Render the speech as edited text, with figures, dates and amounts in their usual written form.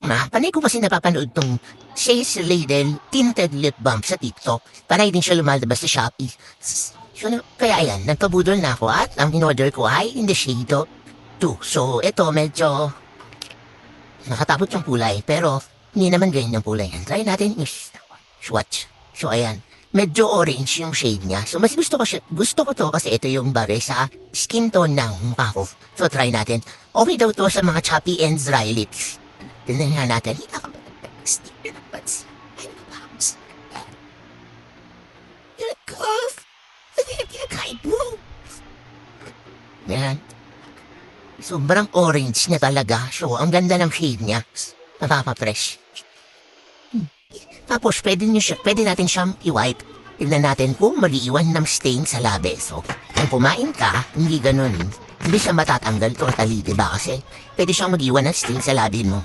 Panay ko kasi napapanood tong Shays Ladle Tinted Lip Balm sa TikTok. Panay din siya lumalabas sa Shopee. So, kaya ayan, nagpabudol na ako at ang in-order ko ay in the shade of 2. So, ito medyo nakatapot yung kulay pero hindi naman ganyan yung kulay. Try natin is swatch. So, ayan. Medyo orange yung shade niya. So, mas gusto ko to kasi ito yung bagay sa skin tone ng mukha ko. So, try natin. Okay daw to sa mga choppy and dry lips. Tignan nga natin. Yan. Sobrang orange niya talaga. So, ang ganda ng shade niya. Napapa-fresh. Tapos, pwede natin siyang i-wipe. Tignan natin kung mag-iiwan ng stain sa labi. So, kung kumain ka, hindi ganun. Hindi siya matatanggal totally, diba? Kasi pwede siyang mag-iwan ng stain sa labi mo.